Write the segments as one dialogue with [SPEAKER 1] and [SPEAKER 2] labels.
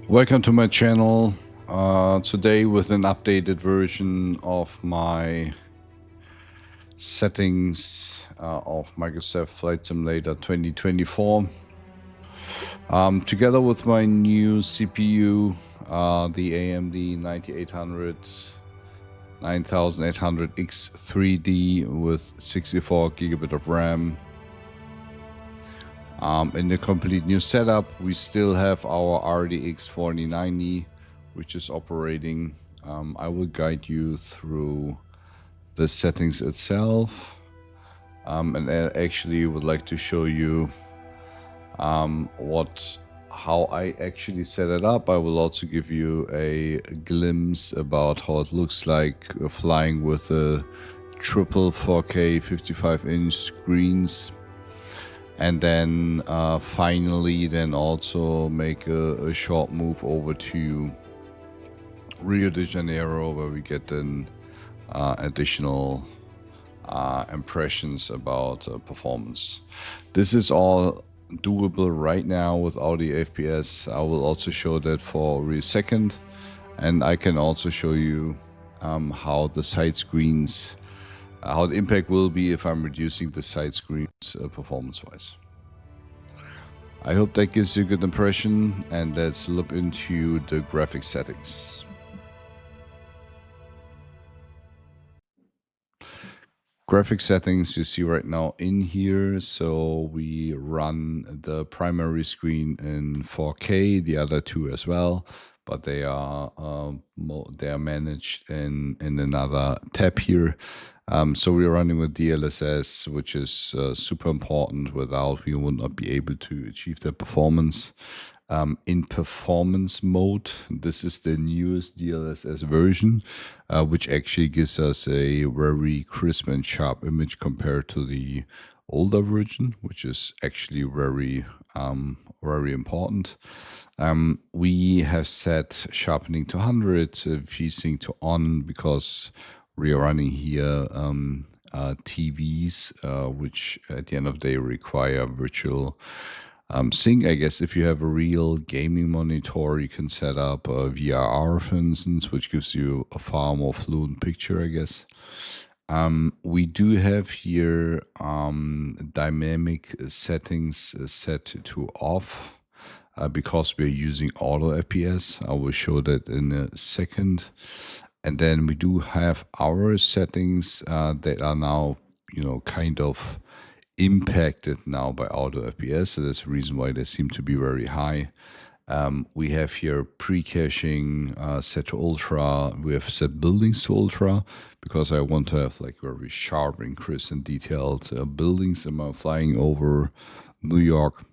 [SPEAKER 1] Welcome to my channel. Today with an updated version of my settings of Microsoft Flight Simulator 2024. Together with my new CPU, the AMD 9800X3D with 64 gigabit of RAM. In the complete new setup, we still have our RTX 4090, which is operating. I will guide you through the settings itself, and I actually would like to show you how I actually set it up. I will also give you a glimpse about how it looks like flying with a triple 4K 55-inch screens. And then finally also make a short move over to Rio de Janeiro, where we get then additional impressions about performance. This is all doable right now without the FPS. I will also show that for a second, and I can also show you how the side screens, how the impact will be if I'm reducing the side screens performance-wise. I hope that gives you a good impression, and let's look into the graphic settings. Graphic settings you see right now in here. So we run the primary screen in 4K, the other two as well, but they are managed in another tab here. So we're running with DLSS, which is super important. Without, we would not be able to achieve the performance. In performance mode, this is the newest DLSS version, which actually gives us a very crisp and sharp image compared to the older version, which is actually very important. We have set sharpening to 100, VSync to on, because we are running here TVs, which at the end of the day require virtual sync. I guess if you have a real gaming monitor, you can set up a VRR, for instance, which gives you a far more fluent picture, I guess. We do have here dynamic settings set to off because we're using auto FPS. I will show that in a second. And then we do have our settings that are now, kind of impacted now by auto FPS. So that's the reason why they seem to be very high. We have here pre-caching set to ultra. We have set buildings to ultra because I want to have like very sharp and crisp and detailed buildings. Am I flying over New York?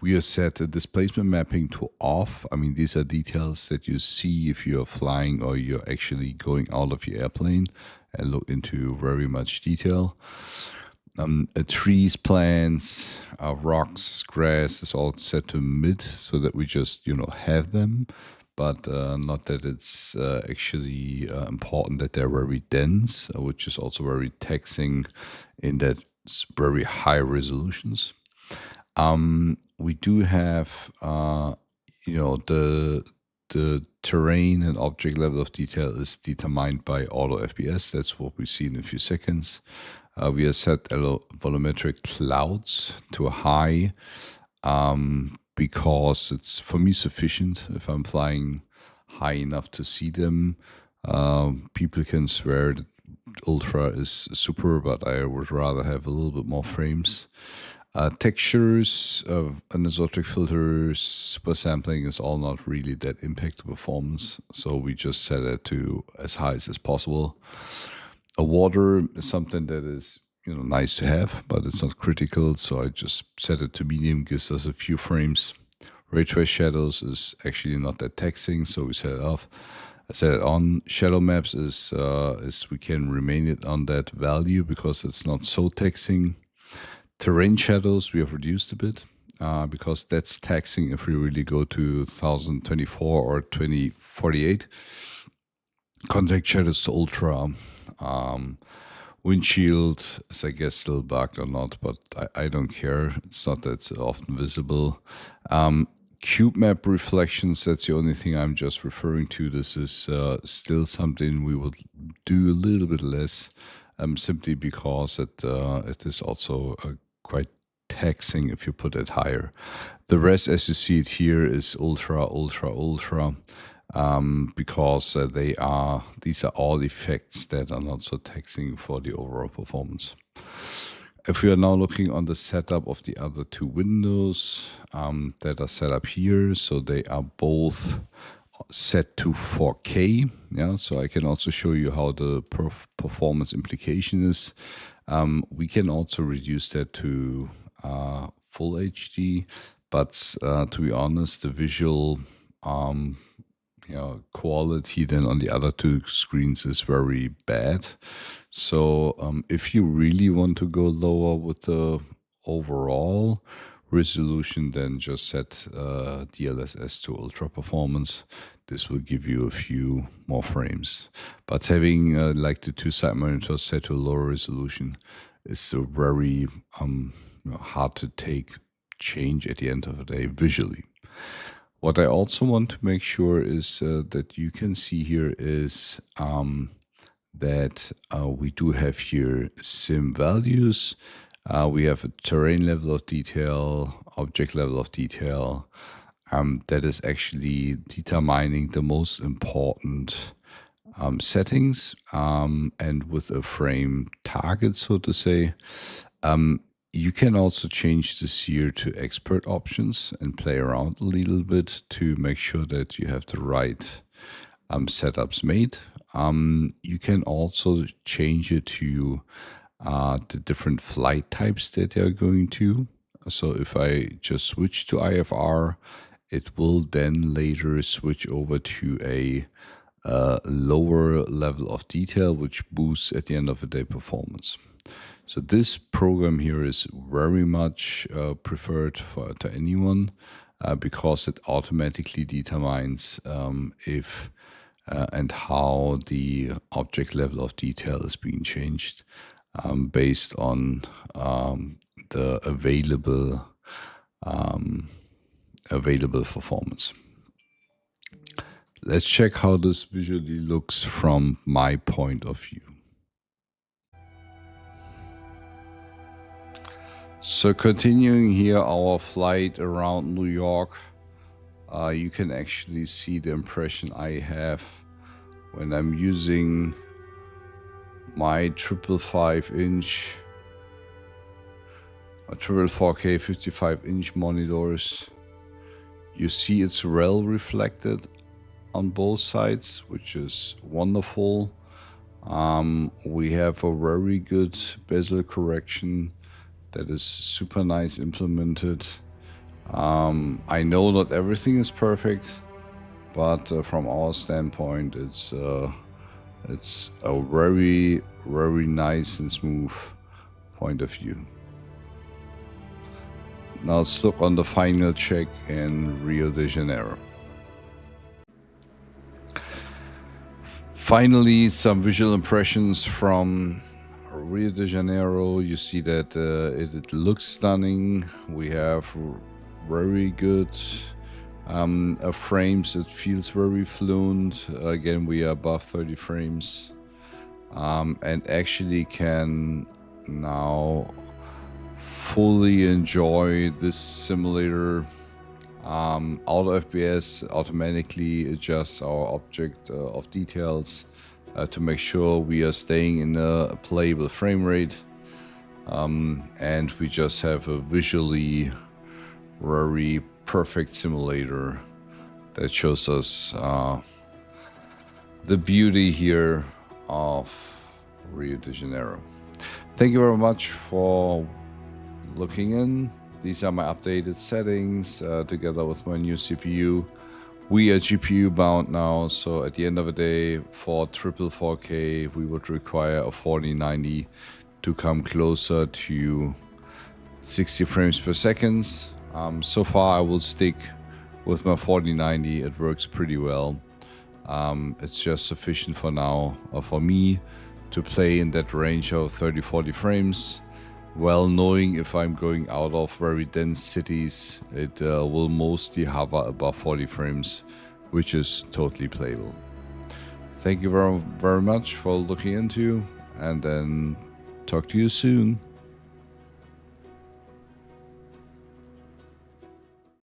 [SPEAKER 1] We have set the displacement mapping to off. I mean, these are details that you see if you're flying or you're actually going out of your airplane and look into very much detail. Trees, plants, rocks, grass is all set to mid so that we just, have them, but not that it's actually important that they're very dense, which is also very taxing in that very high resolutions. We do have, the terrain and object level of detail is determined by auto FPS. That's what we see in a few seconds. We have set volumetric clouds to high because it's, for me, sufficient. If I'm flying high enough to see them, people can swear that ultra is super, but I would rather have a little bit more frames. Textures, anisotropic filters, super sampling is all not really that impact the performance, so we just set it to as high as possible. A water is something that is, nice to have, but it's not critical, so I just set it to medium, gives us a few frames. Ray trace shadows is actually not that taxing, so we set it off. I set it on. Shadow maps is we can remain it on that value because it's not so taxing. Terrain shadows we have reduced a bit because that's taxing if we really go to 1024 or 2048. Contact shadows to ultra. Windshield is, I guess, still bugged or not, but I don't care. It's not that often visible. Cube map reflections, that's the only thing I'm just referring to. This is still something we would do a little bit less, simply because it is also quite taxing if you put it higher. The rest, as you see it here, is ultra, ultra, ultra, because these are all effects that are not so taxing for the overall performance. If we are now looking on the setup of the other two windows that are set up here, so they are both set to 4K. Yeah, so I can also show you how the performance implication is. We can also reduce that to full HD, but to be honest, the visual quality then on the other two screens is very bad. So if you really want to go lower with the overall resolution, then just set DLSS to ultra performance. This will give you a few more frames. But having like the two side monitors set to lower resolution is a very hard to take change at the end of the day visually. What I also want to make sure is that you can see here is that we do have here sim values. We have a terrain level of detail, object level of detail. That is actually determining the most important settings, and with a frame target, so to say. You can also change this here to expert options and play around a little bit to make sure that you have the right setups made. You can also change it to the different flight types that they are going to. So if I just switch to IFR, it will then later switch over to a lower level of detail, which boosts at the end of the day performance. So this program here is very much preferred to anyone because it automatically determines if and how the object level of detail is being changed based on the available performance. Let's check how this visually looks from my point of view. So continuing here our flight around New York, you can actually see the impression I have when I'm using my 555-inch or 4K 55-inch monitors. You see it's well reflected on both sides, which is wonderful. We have a very good bezel correction that is super nice implemented. I know not everything is perfect, but from our standpoint, it's a very, very nice and smooth point of view. Now let's look on the final check in Rio de Janeiro. Finally, some visual impressions from Rio de Janeiro. You see that it looks stunning. We have very good frames. It feels very fluent. Again, we are above 30 frames, and actually can now fully enjoy this simulator. Auto FPS automatically adjusts our object of details to make sure we are staying in a playable frame rate, and we just have a visually very perfect simulator that shows us the beauty here of Rio de Janeiro. Thank you very much for looking in. These are my updated settings together with my new CPU. We are GPU bound now, so at the end of the day, for 4K, we would require a 4090 to come closer to 60 frames per second. So far, I will stick with my 4090. It works pretty well. It's just sufficient for now for me to play in that range of 30-40 frames. Well, knowing if I'm going out of very dense cities, it will mostly hover above 40 frames, which is totally playable. Thank you very, very much for looking into, and then talk to you soon.